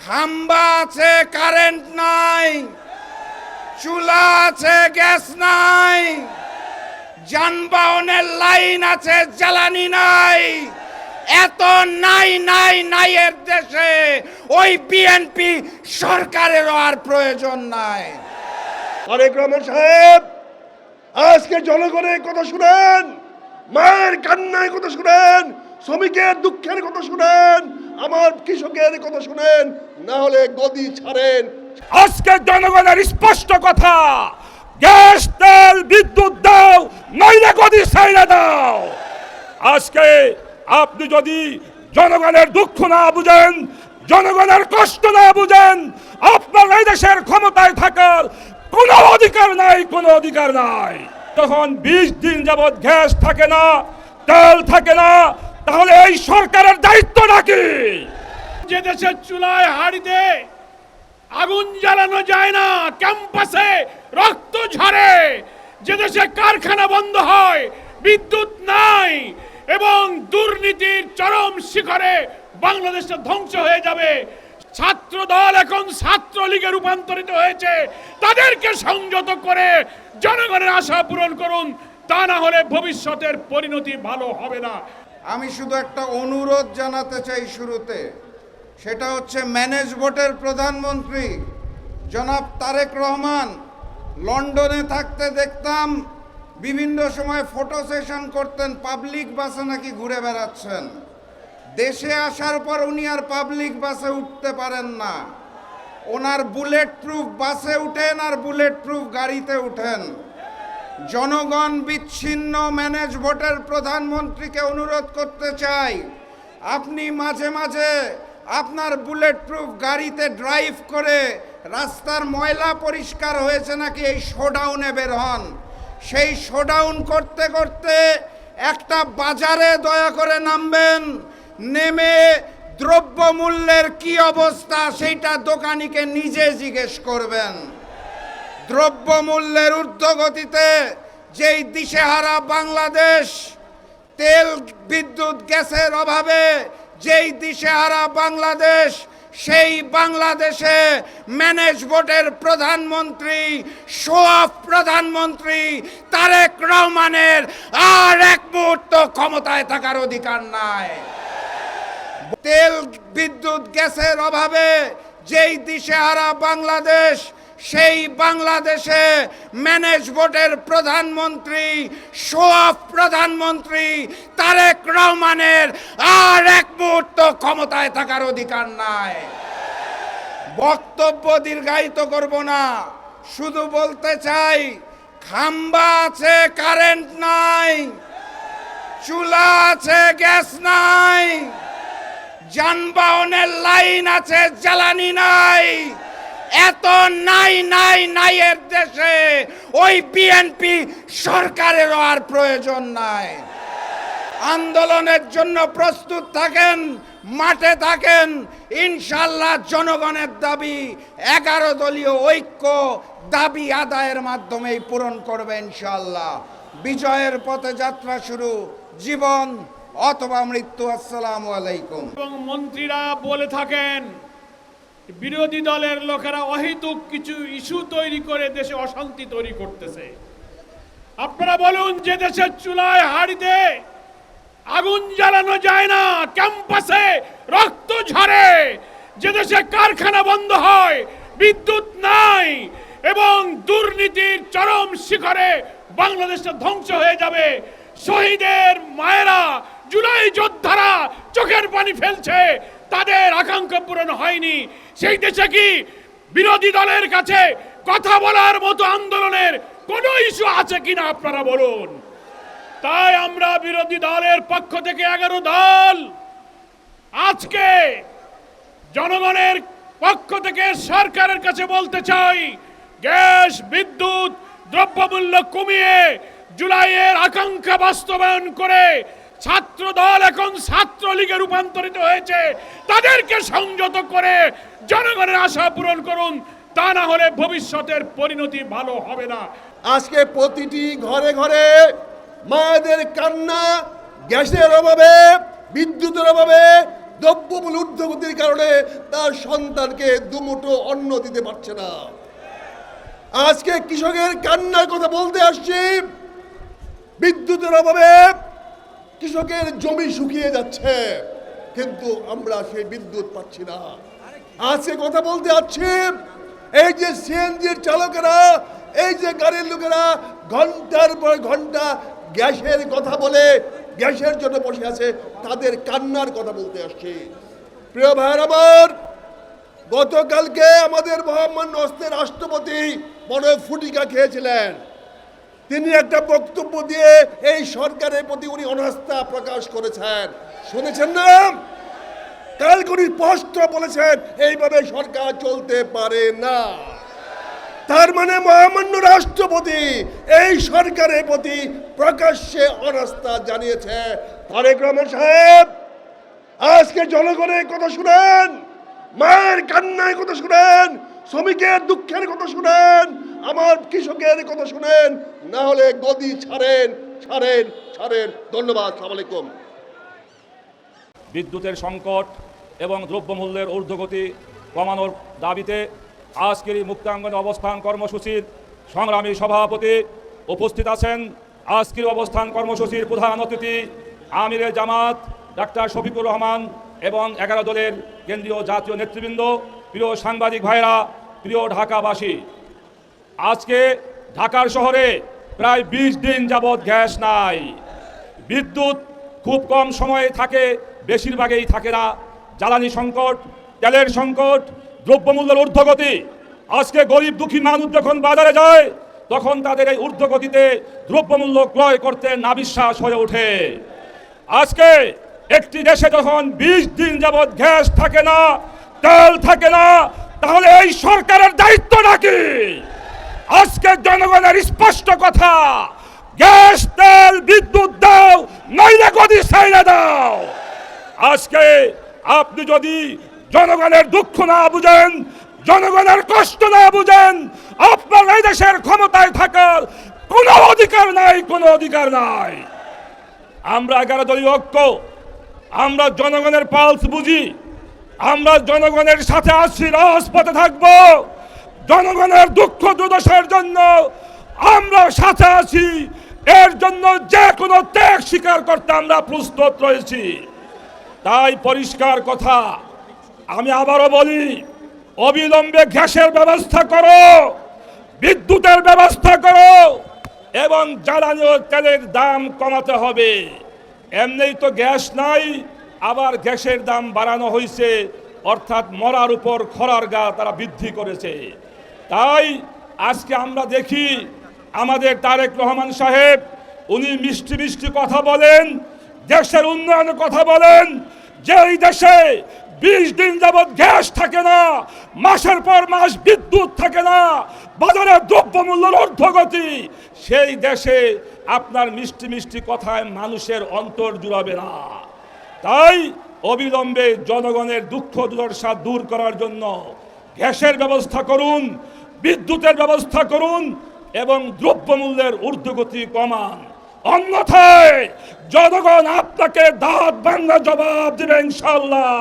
খাম্বা আছে, কারেন্ট নাই, চুলা আছে, গ্যাস নাই, যানবাহনের লাইন আছে, জ্বালানি নাই। এত নাই নাই নাই এর দেশে ওই বিএনপি সরকারেরও আর প্রয়োজন নাই। তারেক রহমান সাহেব, আজকে জনগণের কথা শুনেন, মায়ের কান্নার কথা শুনেন, শ্রমিকের দুঃখের কথা শুনেন, আমার কৃষকের কথা শুনেন, না হলে গদি ছাড়েন। আজকে জনগণের স্পষ্ট কথা, গ্যাস, তেল, বিদ্যুৎ দাও, নইলে গদি ছাইড়া দাও। আজকে আপনি যদি জনগণের দুঃখ না বুঝেন, জনগণের কষ্ট না বুঝেন, আপনার এই দেশের ক্ষমতায় থাকার কোনো অধিকার নাই, কোনো অধিকার নাই। তখন 20 দিন যাবৎ গ্যাস থাকে না, তেল থাকে না, তাহলে এই সরকারের দায়িত্বটা কি? যে দেশের চুলায় হাড়িতে আগুন জ্বালানো যায় না, ক্যাম্পাসে রক্ত ঝরে, যে দেশে কারখানা বন্ধ হয়, বিদ্যুৎ নাই এবং দুর্নীতির চরম শিখরে বাংলাদেশটা ধ্বংস হয়ে যাবে। ছাত্র দল এখন ছাত্রলীগে রূপান্তরিত হয়েছে, তাদেরকে সংযত করে জনগণের আশা পূরণ করুন, তা না হলে ভবিষ্যতের পরিণতি ভালো হবে না। আমি শুধু একটা অনুরোধ জানাতে চাই শুরুতে, সেটা হচ্ছে ম্যানেজ বোর্ডের প্রধানমন্ত্রী জনাব তারেক রহমান লন্ডনে থাকতে দেখতাম বিভিন্ন সময় ফটো সেশন করতেন, পাবলিক বাসে নাকি ঘুরে বেড়াচ্ছেন। দেশে আসার পর উনি আর পাবলিক বাসে উঠতে পারেন না, ওনার বুলেট প্রুফ বাসে উঠেন আর বুলেট প্রুফ গাড়িতে উঠেন। জনগণ বিচ্ছিন্ন ম্যানেজ বোর্ডের প্রধানমন্ত্রীকে অনুরোধ করতে চাই, আপনি মাঝে মাঝে আপনার বুলেট প্রুফ গাড়িতে ড্রাইভ করে রাস্তার ময়লা পরিষ্কার হয়েছে নাকি এই শোডাউনে বের হন। সেই শোডাউন করতে করতে একটা বাজারে দয়া করে নামবেন, নেমে দ্রব্যমূল্যের কি অবস্থা সেইটা দোকানিকে নিজে জিজ্ঞেস করবেন। দ্রব্যমূল্যের ঊর্ধ্বগতিতে যেই দিশেহারা বাংলাদেশ, তেল, বিদ্যুৎ, গ্যাসের অভাবে যেই দিশেহারা বাংলাদেশ, সেই বাংলাদেশে ম্যানেজ বোর্ডের প্রধানমন্ত্রী, শোয়াফ প্রধানমন্ত্রী তারেক রহমানের আর এক মুহূর্ত ক্ষমতায় থাকার অধিকার নাই। তেল, বিদ্যুৎ, গ্যাসের অভাবে যেই দিশেহারা বাংলাদেশ, সেই বাংলাদেশে ম্যানেজ বোর্ডের প্রধানমন্ত্রী, শোয়াফ প্রধানমন্ত্রী তারেক রহমানের আর এক মুহূর্ত ক্ষমতায় থাকার অধিকার নাই। বক্তব্য দীর্ঘায়িত করব না, শুধু বলতে চাই, খাম্বা আছে, কারেন্ট নাই, চুলা আছে, গ্যাস নাই, যানবাহনের লাইন আছে, জ্বালানি নাই। এত নাই নাই নাই এর দেশে ওই বিএনপি সরকারেরও আর প্রয়োজন নাই। আন্দোলনের জন্য প্রস্তুত থাকেন, মাঠে থাকেন, ইনশাল্লাহ জনগণের দাবি 11 দলীয় ঐক্য দাবি আদায়ের মাধ্যমেই পূরণ করবে ইনশাল্লাহ। বিজয়ের পথে যাত্রা শুরু, জীবন অথবা মৃত্যু। আসসালামু আলাইকুম। এবং মন্ত্রীরা বলে থাকেন বিরোধী দলের লোকেরা অহেতুক কিছু ইস্যু তৈরি করে দেশে অশান্তি তৈরি করতেছে। আপনারা বলুন, যে দেশের চুলায় হাড়িতে আগুন জ্বালানো যায় না, ক্যাম্পাসে রক্ত ঝরে, যে দেশে কারখানা বন্ধ হয়, বিদ্যুৎ নাই এবং দুর্নীতির চরম শিখরে বাংলাদেশটা ধ্বংস হয়ে যাবে। শহীদের মায়েরা, জুলাই যোদ্ধারা চোখের পানি ফেলছে, তাদের আকাঙ্ক্ষা পূরণ হয়নি। সেই দেশে কি বিরোধী দলের কাছে কথা বলার মতো আন্দোলনের কোনো ইস্যু আছে কিনা আপনারা বলুন। তাই আমরা বিরোধী দলের পক্ষ থেকে 11 দল আজকে জনগণের পক্ষ থেকে সরকারের কাছে বলতে চাই, গ্যাস, বিদ্যুৎ, দ্রব্যমূল্য কমিয়ে জুলাইয়ের আকাঙ্ক্ষা বাস্তবায়ন করে ছাত্র দল এখন ছাত্রলীগে রূপান্তরিত হয়েছে, তাদেরকে সংযত করে জনগণের আশা পূরণ করুন, তা না হলে ভবিষ্যতের পরিণতি ভালো হবে না। আজকে প্রতিটি ঘরে ঘরে মায়েদের কান্না, গ্যাসের অভাবে, বিদ্যুতের অভাবে, দ্রব্যমূল্য ঊর্ধ্বগতির কারণে তার সন্তানকে দুমুঠো অন্ন দিতে পারছে না। আজকে কৃষকের কান্নার কথা বলতে আসছি। বিদ্যুতের অভাবে কৃষকের জমি শুকিয়ে যাচ্ছে, কিন্তু আমরা সেই বিদ্যুৎ পাচ্ছি না। আজকে কথা বলতে আসছি, এই যে সিএনজির চালকেরা, এই যে গাড়ির লোকেরা ঘন্টার পর ঘন্টা গ্যাসের কথা বলে গ্যাসের জন্য বসে আছে, তাদের কান্নার কথা বলতে আসছি। প্রিয় ভাইয়ের আমার, গতকালকে আমাদের মহামান্য হস্তের রাষ্ট্রপতি বড় ফুটিকা খেয়েছিলেন। তিনি একটা বক্তব্য দিয়ে এই সরকারের প্রতি উনি অনাস্থা প্রকাশ করেছেন, শুনেছেন না? কালকে উনি স্পষ্ট বলেছেন এইভাবে সরকার চলতে পারে না। তার মানে মহামান্য রাষ্ট্রপতি এই সরকারের প্রতি প্রকাশ্যে অনাস্থা জানিয়েছে। তারেক রহমান সাহেব, আজকে জনগণের কথা শুনেন, মায়ের কান্নার কথা শুনেন, শ্রমিকের দুঃখের কথা শুনেন, আমার কৃষকের কথা শুনেন, না হলে গদি ছাড়েন ছাড়েন ছাড়েন। ধন্যবাদ। আসসালামু আলাইকুম। বিদ্যুতের সংকট এবং দ্রব্যমূল্যের ঊর্ধ্বগতি কমানোর দাবিতে আজকের এই মুক্তাঙ্গনে অবস্থান কর্মসূচির সংগ্রামী সভাপতি উপস্থিত আছেন। আজকের অবস্থান কর্মসূচির প্রধান অতিথি আমিরে জামাত ডাক্তার শফিকুর রহমান এবং 11 দলের কেন্দ্রীয় জাতীয় নেতৃবৃন্দ, প্রিয় সাংবাদিক ভাইরা, প্রিয় ঢাকাবাসী। আজকে ঢাকার শহরে প্রায় 20 দিন যাবৎ গ্যাস নাই। বিদ্যুৎ খুব কম সময়ে থাকে, বেশিরভাগই থাকে না। জ্বালানি সংকট, তেলের সংকট, দ্রব্যমূল্যের ঊর্ধ্বগতি। আজকে গরিব দুঃখী মানুষ যখন বাজারে যায়, তখন তাদের এই ঊর্ধ্বগতিতে দ্রব্যমূল্য ক্রয় করতে নাবিশ্বাস হয়ে ওঠে। আজকে একটি দেশে যখন 20 দিন যাবৎ গ্যাস থাকে না, তেল থাকে না, তাহলে এই সরকারের দায়িত্বটা কি? আজকে জনগণের স্পষ্ট কথা, গ্যাস, তেল, বিদ্যুৎ দাও, নইলে গদি ছাইড়া দাও। আজকে আপনি যদি জনগণের দুঃখ না বুঝেন, জনগণের কষ্ট না বুঝেন, আপনার এই দেশের ক্ষমতায় থাকার কোনো অধিকার নাই, কোনো অধিকার নাই। আমরা 11 দলীয় ঐক্য, আমরা জনগণের পালস বুঝি, আমরা জনগণের সাথে আছি, রাজপথে থাকব। জনগণের দুঃখ দুর্দশার জন্য আমরা সাথে আছি, এর জন্য যে কোনো ত্যাগ স্বীকার করতে আমরা প্রস্তুত রয়েছি। তাই পরিষ্কার কথা, আমি আবারও বলি, অবিলম্বে গ্যাসের ব্যবস্থা করো, বিদ্যুতের ব্যবস্থা করো এবং জ্বালানি ও তেলের দাম কমাতে হবে। এমনিই তো গ্যাস নাই, আবার গ্যাসের দাম বাড়ানো হয়েছে, অর্থাৎ মরার উপর খরার গা তারা বৃদ্ধি করেছে। তাই আজকে আমরা দেখি আমাদের তারেক রহমান সাহেব, উনি মিষ্টি মিষ্টি কথা বলেন, দেশের উন্নয়নের কথা বলেন। যেই দেশে 20 দিন যাবৎ গ্যাস থাকে না, মাসের পর মাস বিদ্যুৎ থাকে না, বাজারে দ্রব্যমূল্যের ঊর্ধ্বগতি, সেই দেশে আপনার মিষ্টি মিষ্টি কথায় মানুষের অন্তর জুড়াবে না। তাই অবিলম্বে জনগণের দুঃখ দুর্দশা দূর করার জন্য গ্যাসের ব্যবস্থা করুন, বিদ্যুতের ব্যবস্থা করুন এবং দ্রব্যমূল্যের ঊর্ধ্বগতি কমান। অন্যথায় জনগণ আপনাকে দাঁত ভাঙা জবাব দেবে ইনশাআল্লাহ।